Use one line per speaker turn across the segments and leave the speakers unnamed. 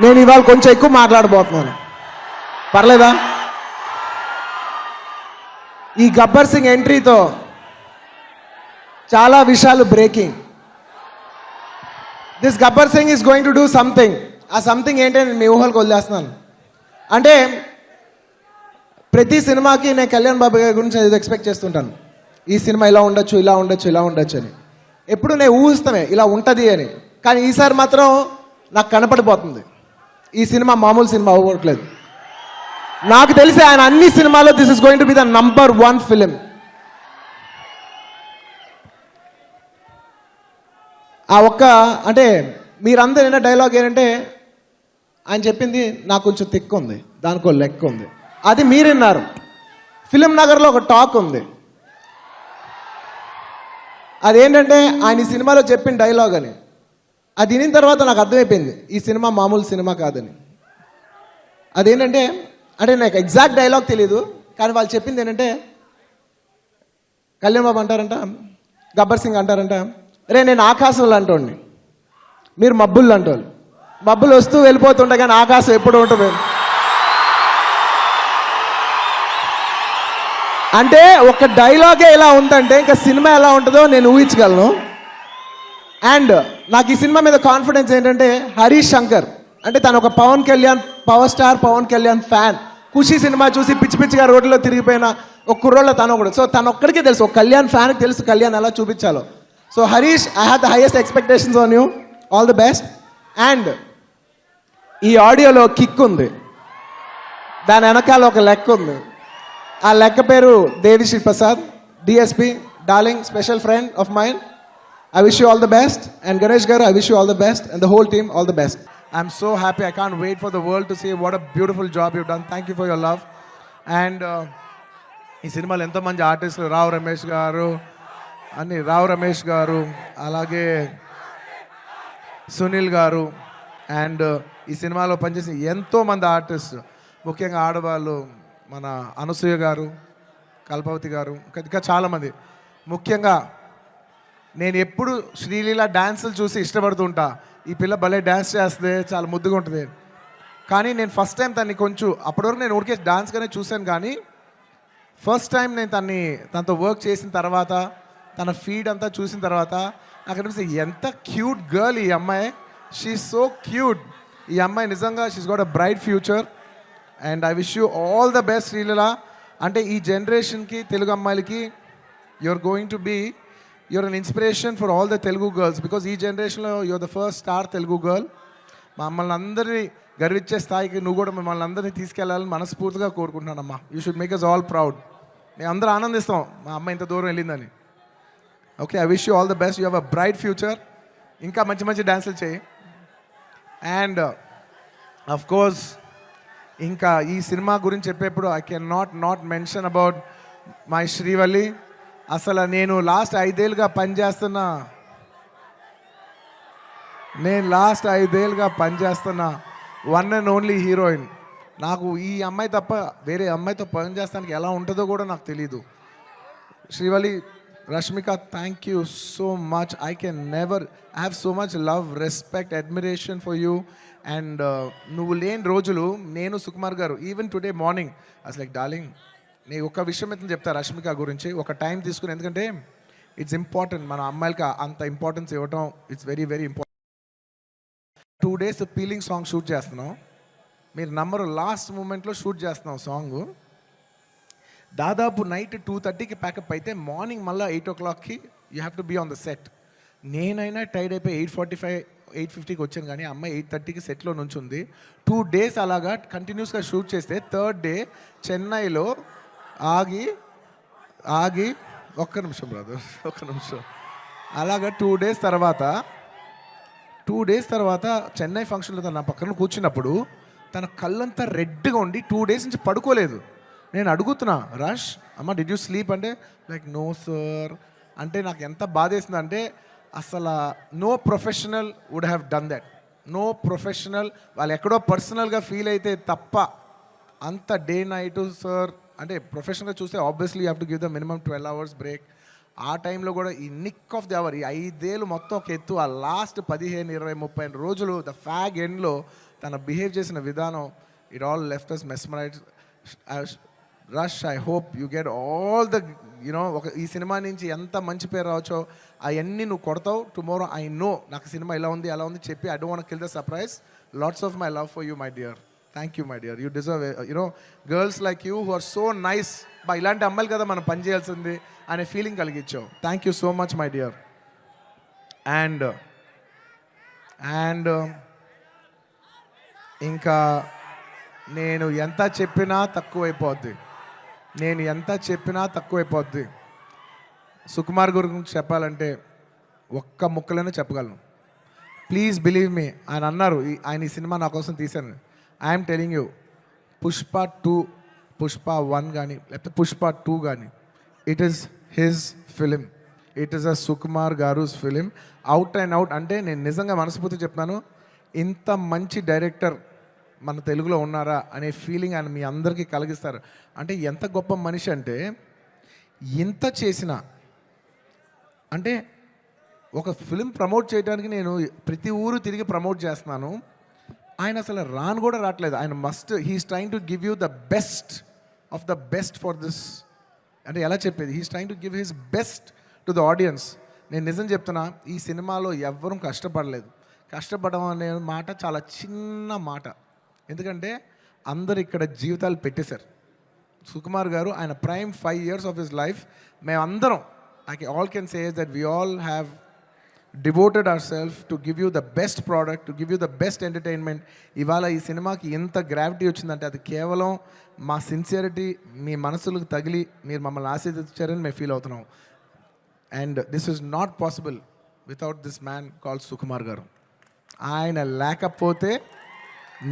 నేను ఇవాళ కొంచెం ఎక్కువ మాట్లాడబోతున్నాను, పర్లేదా? ఈ గబ్బర్ సింగ్ ఎంట్రీతో చాలా విషయాలు breaking. This Gabbar Singh is going to do something. ఆ సంథింగ్ ఏంటంటే నేను మీ ఊహలకు వదిలేస్తున్నాను. అంటే ప్రతి సినిమాకి నేను కళ్యాణ్ బాబు గారి గురించి ఏదో ఎక్స్పెక్ట్ చేస్తుంటాను. ఈ సినిమా ఇలా ఉండొచ్చు, ఇలా ఉండొచ్చు, ఇలా ఉండొచ్చు అని. ఎప్పుడు నేను ఊహిస్తానే ఇలా ఉంటుంది అని. కానీ ఈసారి మాత్రం నాకు కనపడిపోతుంది ఈ సినిమా మామూలు సినిమా అవ్వట్లేదు. నాకు తెలిసి ఆయన అన్ని సినిమాలో this is going to be the number 1 film. ఆ ఒక్క అంటే మీరందరూ విన్న డైలాగ్ ఏంటంటే ఆయన చెప్పింది నాకు కొంచెం తిక్కు ఉంది, దానికో లెక్క ఉంది. అది మీరు విన్నారు. ఫిలిం నగర్లో ఒక టాక్ ఉంది. అదేంటంటే ఆయన ఈ సినిమాలో చెప్పిన డైలాగ్ అని. అది వినిన తర్వాత నాకు అర్థమైపోయింది ఈ సినిమా మామూలు సినిమా కాదని. అదేంటంటే అంటే నాకు ఎగ్జాక్ట్ డైలాగ్ తెలియదు, కానీ వాళ్ళు చెప్పింది ఏంటంటే కళ్యాణ్ బాబు అంటారంట, గబ్బర్ సింగ్ అంటారంట, రే నేను ఆకాశంలో అంటోండి, మీరు మబ్బుల్లో అంటోళ్ళు. మబ్బులు వస్తూ వెళ్ళిపోతుంటాయి కానీ ఆకాశం ఎప్పుడు ఉంటుంది. అంటే ఒక డైలాగే ఇలా ఉందంటే ఇంకా సినిమా ఎలా ఉంటుందో నేను ఊహించగలను. అండ్ నాకు ఈ సినిమా మీద కాన్ఫిడెన్స్ ఏంటంటే హరీష్ శంకర్ అంటే తను ఒక Pawan Kalyan, power star Pawan Kalyan fan. Kushi cinema చూసి పిచ్చి పిచ్చిగా రోడ్లో తిరిగిపోయిన ఒక కుర్రోళ్ళ తను ఒకడు. సో తను ఒక్కడికే తెలుసు, ఒక కళ్యాణ్ ఫ్యాన్కి తెలుసు కళ్యాణ్ ఎలా చూపించాలో. So Harish, I have the highest expectations on you, all the best. And ఈ ఆడియోలో కిక్ ఉంది, దాని వెనకాల ఒక లెక్క ఉంది. ఆ లెక్క పేరు Devi Sri Prasad, DSP, darling, special friend of mind. I wish you all the best, and Ganesh garu, I wish you all the best, and the whole team all the best. I'm so happy. I can't wait for the world to see what a beautiful job you've done. Thank you for your love. And ఈ సినిమాలో ఎంతోమంది ఆర్టిస్టులు, రావు రమేష్ గారు, అలాగే సునీల్ గారు, and ఈ సినిమాలో పనిచేసిన ఎంతోమంది ఆర్టిస్ట్, ముఖ్యంగా ఆడవాళ్ళు, మన అనసూయ గారు, కల్పవతి గారు, ఇంకా చాలామంది. ముఖ్యంగా నేను ఎప్పుడు శ్రీలీల డ్యాన్సులు చూసి ఇష్టపడుతుంటా. ఈ పిల్ల భలే డ్యాన్స్ చేస్తే చాలా ముద్దుగా ఉంటుంది. కానీ నేను ఫస్ట్ టైం తన్ని కొంచెం అప్పటివరకు నేను ఊరికే డాన్స్గానే చూశాను, కానీ ఫస్ట్ టైం నేను తనతో వర్క్ చేసిన తర్వాత, తన ఫీడ్ అంతా చూసిన తర్వాత నాకు అనిపిస్తుంది ఎంత క్యూట్ గర్ల్ ఈ అమ్మాయి. She so cute. ఈ అమ్మాయి నిజంగా she's got a bright future. And I wish you all the best Sreeleela. అంటే ఈ జనరేషన్కి, తెలుగు అమ్మాయిలకి you are going to be you're an inspiration for all the Telugu girls, because ఈ జనరేషన్లో you're the first star Telugu girl. మమ్మల్ని అందరినీ గర్వించే స్థాయికి నువ్వు కూడా మమ్మల్ని అందరినీ తీసుకెళ్ళాలని మనస్ఫూర్తిగా కోరుకుంటున్నానమ్మా. You should make us all proud. మేము అందరూ ఆనందిస్తాం మా అమ్మ ఇంత దూరం వెళ్ళిందని. Okay, I wish you all the best. You have a bright future. ఇంకా మంచి మంచి డ్యాన్సులు చేయి. అండ్ అఫ్ కోర్స్ ఇంకా ఈ సినిమా గురించి చెప్పేప్పుడు I can not mention about my Srivalli. అసలు నేను లాస్ట్ 5 ఏళ్ళుగా పనిచేస్తున్న వన్ అండ్ ఓన్లీ హీరోయిన్. నాకు ఈ అమ్మాయి తప్ప వేరే అమ్మాయితో పనిచేస్తానికి ఎలా ఉంటుందో కూడా నాకు తెలీదు. Srivalli, Rashmika, thank you so much. I can never have so much love, respect, admiration for you. And నువ్వు లేని రోజులు నేను, సుకుమార్ గారు, ఈవెన్ టుడే మార్నింగ్ అసలు లైక్ డార్లింగ్, నేను ఒక విషయం అయితే చెప్తా రష్మిక గురించి, ఒక టైం తీసుకుని. ఎందుకంటే ఇట్స్ ఇంపార్టెంట్, మన అమ్మాయిలకి అంత ఇంపార్టెన్స్ ఇవ్వటం it's very very important. 2 days peeling song shoot చేస్తున్నాం. మీరు నంబరు లాస్ట్ మూమెంట్లో షూట్ చేస్తున్నాం సాంగ్. దాదాపు నైట్ 2:30కి ప్యాకప్ అయితే మార్నింగ్ మళ్ళీ 8 o'clockకి you have to be on the set. నేనైనా టైడ్ అయిపోయి 8:45, 8:50కి వచ్చాను, కానీ అమ్మాయి 8:30కి సెట్లో నుంచి ఉంది. 2 days అలాగా కంటిన్యూస్గా షూట్ చేస్తే థర్డ్ డే చెన్నైలో ఆగి ఒక్క నిమిషం అలాగా 2 days తర్వాత చెన్నై ఫంక్షన్లో తన నా పక్కన కూర్చున్నప్పుడు తన కళ్ళంతా రెడ్గా ఉండి 2 days నుంచి పడుకోలేదు. నేను అడుగుతున్నా, రష్ అమ్మ డిడ్ యూ స్లీప్ అంటే లైక్ నో సార్ అంటే నాకు ఎంత బాధేసింది అంటే అసలు no professional would have done that. No professional వాళ్ళు ఎక్కడో పర్సనల్గా ఫీల్ అయితే తప్ప అంత డే నైట్ సార్ అంటే ప్రొఫెషనల్గా చూస్తే obviously you have to give the minimum 12 hours break. ఆ టైంలో కూడా ఈ నిక్ ఆఫ్ ది అవర్, ఈ 5 ఏళ్ళు మొత్తం ఒక ఎత్తు, ఆ లాస్ట్ 15, 20, 30 రోజులు ద ఫ్యాగ్ ఎండ్లో తన బిహేవ్ చేసిన విధానం, it all left us mesmerize. Rash, I hope you get all the ఈ సినిమా నుంచి ఎంత మంచి పేరు రావచ్చో అవన్నీ నువ్వు కొడతావు. టుమారో ఐ నో నాకు సినిమా ఇలా ఉంది అలా ఉంది చెప్పి, I don't want kill the surprise. Lots of my love for you my dear. Thank you my dear. You deserve girls like you who are so nice. ఇలాంటి అమ్మాయిలు కదా మనం పని చేయాల్సింది అనే ఫీలింగ్ కలిగించావు. Thank you so much my dear. And ఇంకా నేను ఎంత చెప్పినా తక్కువైపోద్ది. సుకుమార్ గురించి చెప్పాలంటే ఒక్క ముక్కలోనే చెప్పగలను. Please believe me. ఆయన అన్నారు ఆయన ఈ సినిమా నా కోసం తీశాను. I'm telling you, Pushpa 2, Pushpa 1 కానీ లేకపోతే పుష్ప 2 కానీ, it is his film. It is a Sukumar గారుస్ ఫిలిం. Out and out. అంటే నేను నిజంగా మనస్ఫూర్తి చెప్తున్నాను, ఇంత మంచి డైరెక్టర్ మన తెలుగులో ఉన్నారా అనే ఫీలింగ్ ఆయన మీ అందరికీ కలిగిస్తారు. అంటే ఎంత గొప్ప మనిషి అంటే, ఇంత చేసిన అంటే ఒక ఫిలిం ప్రమోట్ చేయడానికి నేను ప్రతి ఊరు తిరిగి ప్రమోట్ చేస్తున్నాను. ఆయన అసలు రాను కూడా రావట్లేదు. ఆయన he's trying to give you the best of the best for this. అంటే ఎలా చెప్పేది, he's trying to give his best to the audience. నేను నిజం చెప్తున్నా, ఈ సినిమాలో ఎవ్వరూ కష్టపడలేదు. కష్టపడడం అనే మాట చాలా చిన్న మాట. ఎందుకంటే అందరు ఇక్కడ జీవితాలు పెట్టేశారు. సుకుమార్ గారు ఆయన prime 5 years of his life మేమందరం, all can say that we all have devoted ourselves to give you the best product, to give you the best entertainment. ఇవాళ ఈ సినిమాకి ఎంత గ్రావిటీ వచ్చిందంటే అది కేవలం మా సిన్సియరిటీ మీ మనసులకు తగిలి మీరు మమ్మల్ని ఆశీర్వదించారని మేము ఫీల్ అవుతున్నాం. And this is not possible without this man called Sukumar garu. ఆయన లేకపోతే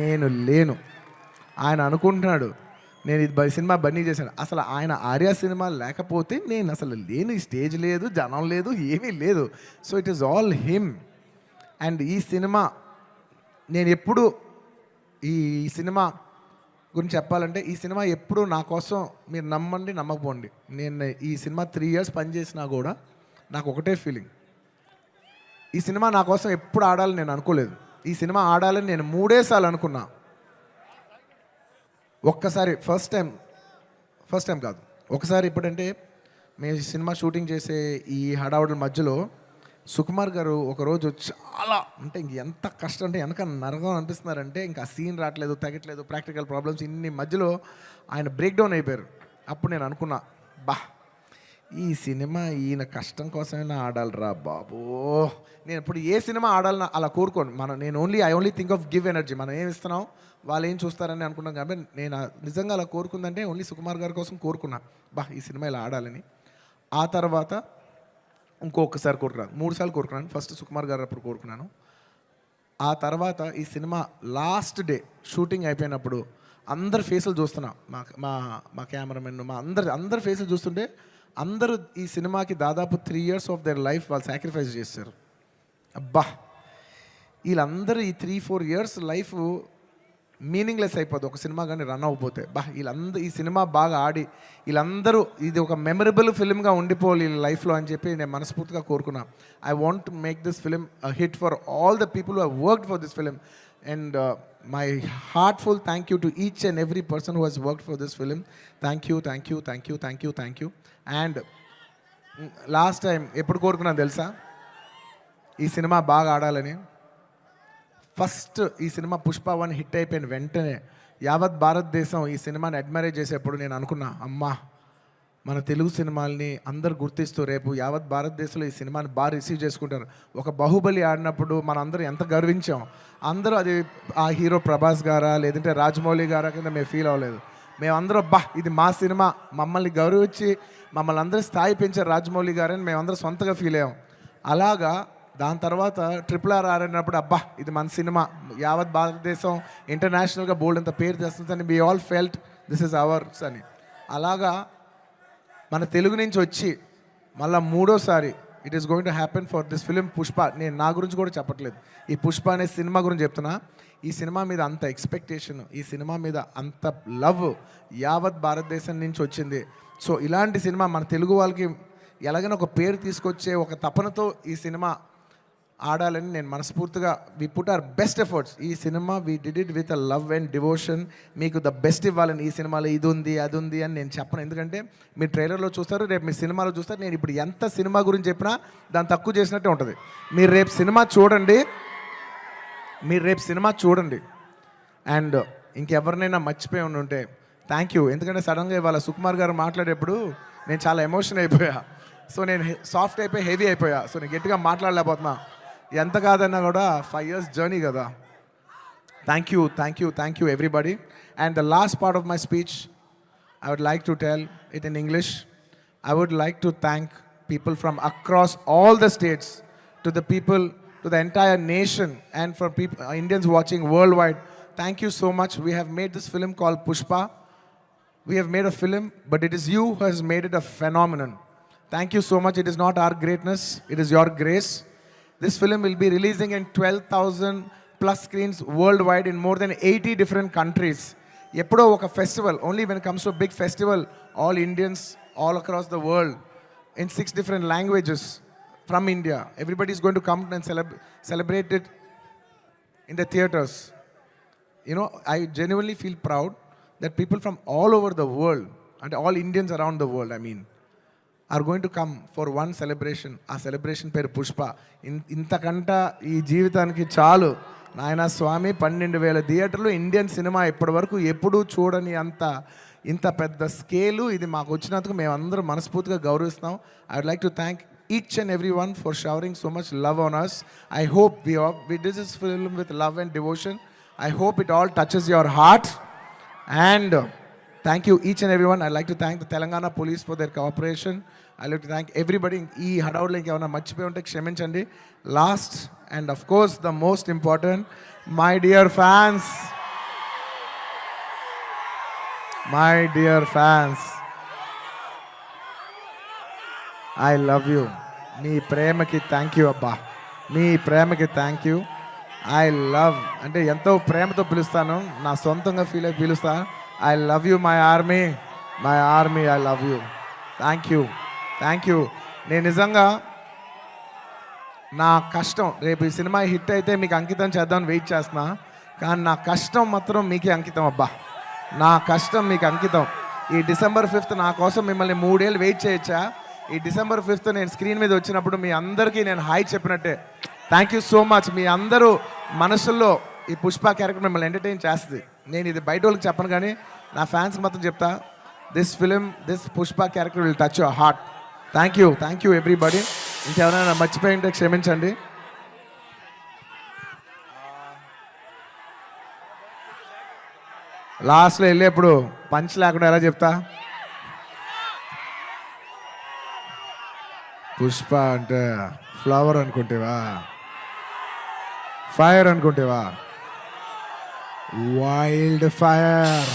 నేను లేను. ఆయన అనుకుంటున్నాడు నేను ఇది సినిమా బన్నీ చేశాను. అసలు ఆయన ఆర్య సినిమా లేకపోతే నేను అసలు లేను. ఈ స్టేజ్ లేదు, జనం లేదు, ఏమీ లేదు. So it is all him. And ఈ సినిమా నేను ఎప్పుడు ఈ సినిమా గురించి చెప్పాలంటే, ఈ సినిమా ఎప్పుడు నా కోసం మీరు నమ్మండి నమ్మకపోండి, నేను ఈ సినిమా 3 years పనిచేసినా కూడా నాకు ఒకటే ఫీలింగ్, ఈ సినిమా నా కోసం ఎప్పుడు ఆడాలని నేను అనుకోలేదు. ఈ సినిమా ఆడాలని నేను 3 సార్లు అనుకున్నా. ఒక్కసారి ఫస్ట్ టైం కాదు, ఒకసారి ఇప్పుడంటే మేము సినిమా షూటింగ్ చేసే ఈ హడావుడి మధ్యలో సుకుమార్ గారు ఒకరోజు చాలా అంటే ఎంత కష్టం అంటే వెనక నరకం అనిపిస్తున్నారంటే ఇంకా సీన్ రావట్లేదు, తగ్గట్లేదు, ప్రాక్టికల్ ప్రాబ్లమ్స్, ఇన్ని మధ్యలో ఆయన బ్రేక్ డౌన్ అయిపోయారు. అప్పుడు నేను అనుకున్నా, ఈ సినిమా ఈయన కష్టం కోసమైనా ఆడాలిరా బాబో. నేను ఇప్పుడు ఏ సినిమా ఆడాలన్నా అలా కోరుకోను. I only think of give energy. మనం ఏమి ఇస్తున్నాం వాళ్ళు ఏం చూస్తారని అనుకున్నాం. కాబట్టి నేను నిజంగా అలా కోరుకుందంటే ఓన్లీ సుకుమార్ గారి కోసం కోరుకున్నా, ఈ సినిమా ఇలా ఆడాలని. ఆ తర్వాత ఇంకొకసారి కోరుకున్నాను, 3 సార్లు కోరుకున్నాను. ఫస్ట్ సుకుమార్ గారు అప్పుడు కోరుకున్నాను. ఆ తర్వాత ఈ సినిమా లాస్ట్ డే షూటింగ్ అయిపోయినప్పుడు అందరి ఫేసులు చూస్తున్నా, మా కెమెరామెన్ మా అందరి ఫేసులు చూస్తుంటే అందరూ ఈ సినిమాకి దాదాపు 3 years ఆఫ్ దేర్ లైఫ్ వాళ్ళు సాక్రిఫైస్ చేశారు. వీళ్ళందరూ ఈ 3-4 years లైఫ్ మీనింగ్లెస్ అయిపోద్ది ఒక సినిమా కానీ రన్ అవ్వకపోతే. వీళ్ళందరూ ఈ సినిమా బాగా ఆడి వీళ్ళందరూ ఇది ఒక మెమరబుల్ ఫిల్మ్గా ఉండిపోవాలి వీళ్ళ లైఫ్లో అని చెప్పి నేను మనస్ఫూర్తిగా కోరుకున్నా. I want to make this film hit for all the people who have worked for this film. And my heartful thank you to each and every person who has worked for this film. Thank you. And last time ఎప్పుడు కోరుకున్నాను తెలుసా, ఈ cinema బాగా ఆడాలని. First ఈ cinema Pushpa 1 hit అయిపోయిన వెంటనే యావత్ భారతదేశం ఈ సినిమాని అడ్మైర్ చేసేప్పుడు నేను అనుకున్నా, మన తెలుగు సినిమాల్ని అందరు గుర్తిస్తూ రేపు యావత్ భారతదేశంలో ఈ సినిమాని బాగా రిసీవ్ చేసుకుంటారు. ఒక బాహుబలి ఆడినప్పుడు మనందరం ఎంత గర్వించాం. అందరూ అది ఆ హీరో ప్రభాస్ గారా లేదంటే రాజమౌళి గారా కింద మేము ఫీల్ అవ్వలేదు. మేమందరం ఇది మా సినిమా, మమ్మల్ని గౌరవించి మమ్మల్ని అందరూ స్థాయి పెంచారు రాజమౌళి గారని మేమందరం సొంతగా ఫీల్ అయ్యాం. అలాగా దాని తర్వాత RRR ఆడినప్పుడు ఇది మన సినిమా, యావత్ భారతదేశం ఇంటర్నేషనల్గా బోల్డ్ అంత పేరు తెస్తుందని we all felt this is ours అని. అలాగా మన తెలుగు నుంచి వచ్చి మళ్ళీ 3వసారి it is going to happen for this film Pushpa. నేను నా గురించి కూడా చెప్పట్లేదు, ఈ పుష్ప అనే సినిమా గురించి చెప్తున్నా. ఈ సినిమా మీద అంత ఎక్స్పెక్టేషన్, ఈ సినిమా మీద అంత లవ్ యావత్ భారతదేశం నుంచి వచ్చింది. సో ఇలాంటి సినిమా మన తెలుగు వాళ్ళకి ఎలాగైనా ఒక పేరు తీసుకొచ్చే ఒక తపనతో ఈ సినిమా ఆడాలని నేను మనస్ఫూర్తిగా we put our best efforts. ఈ cinema we did it with a love and devotion. మీకు ద బెస్ట్ ఇవ్వాలని, ఈ సినిమాలో ఇది ఉంది అది ఉంది అని నేను చెప్పను. ఎందుకంటే మీరు ట్రైలర్లో చూస్తారు, రేపు మీరు సినిమాలో చూస్తారు. నేను ఇప్పుడు ఎంత సినిమా గురించి చెప్పినా దాన్ని తక్కువ చేసినట్టే ఉంటుంది. మీరు రేపు సినిమా చూడండి. అండ్ ఇంకెవరినైనా మర్చిపోయి ఉంటే థ్యాంక్ యూ. ఎందుకంటే సడన్గా ఇవాళ సుకుమార్ గారు మాట్లాడేప్పుడు నేను చాలా ఎమోషన్ అయిపోయా. సో నేను సాఫ్ట్ అయిపోయి హెవీ అయిపోయా. సో నేను గట్టిగా మాట్లాడలేకపోతున్నా. ఎంత కాదన్నా కూడా 5 years జర్నీ కదా. Thank you everybody. And the last part of my speech I would like to tell it in English. I would like to thank people from across all the states, to the people, to the entire nation, and for people, Indians watching worldwide. Thank you so much. We have made this film called Pushpa. We have made a film, but it is you who has made it a phenomenon. Thank you so much. It is not our greatness, it is your grace. This film will be releasing in 12,000 plus screens worldwide in more than 80 different countries. ఎప్పుడో ఒక festival, only when comes to big festival, all Indians all across the world in 6 different languages from India. Everybody is going to come and celebrate it in the theaters. You know, I genuinely feel proud that people from all over the world, and all Indians around the world, I mean, are going to come for one celebration. ఆ celebration పేరు పుష్ప. ఇంతకంట ఈ జీవితానికి చాలు నాయన స్వామి. 12,000 థియేటర్లు, Indian cinema ఇప్పటి వరకు ఎప్పుడూ చూడని ఇంత పెద్ద స్కేలు ఇది మాకు వచ్చినందుకు మేమందరం మనస్ఫూర్తిగా గౌరవిస్తాం. I would like to thank each and every one for showering so much love on us. I hope we did this film with love and devotion. I hope it all touches your heart. And thank you each and everyone. I'd like to thank the Telangana police for their cooperation. I'd like to thank everybody. ఈ హడావుడిలో ఇంకేమైనా మర్చిపోయి ఉంటే క్షమించండి. Last and of course the most important, my dear fans, I love you. మీ ప్రేమకి thank you అబ్బా. మీ ప్రేమకి thank you. I love అంటే ఎంతో ప్రేమతో పిలుస్తాను, నా సొంతంగా ఫీల్ అయి పిలుస్తాను. I love you my army, I love you. Thank you. నేను నిజంగా నా కష్టం, రేపు ఈ సినిమా హిట్ అయితే మీకు అంకితం చేద్దామని వెయిట్ చేస్తున్నా. కానీ నా కష్టం మాత్రం మీకే అంకితం అబ్బా. నా కష్టం మీకు అంకితం. ఈ December 5th నా కోసం మిమ్మల్ని 3 ఏళ్ళు వెయిట్ చేయొచ్చా? ఈ December 5th నేను స్క్రీన్ మీద వచ్చినప్పుడు మీ అందరికీ నేను హాయ్ చెప్పినట్టే. Thank you so much. మీ అందరూ మనసుల్లో ఈ పుష్ప క్యారెక్టర్ మిమ్మల్ని ఎంటర్టైన్ చేస్తుంది. నేను ఇది బయట వాళ్ళకి చెప్పను, కానీ నా ఫ్యాన్స్కి మాత్రం చెప్తా, this Pushpa character will touch your heart. Thank you everybody. ఇంకెవరైనా మర్చిపోయి ఉంటే క్షమించండి. లాస్ట్లో వెళ్ళేప్పుడు పంచ్ లేకుండా ఎలా చెప్తా? పుష్ప అంటే ఫ్లవర్ అనుకుంటేవా, ఫైర్ అనుకుంటేవా? Wild fire.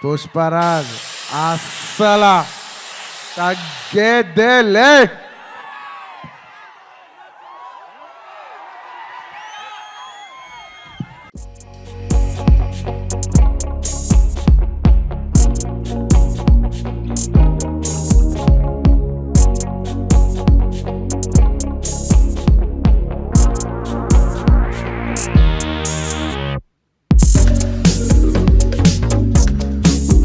పుష్పరాజ్ అస్సలా తగ్గేదేలే.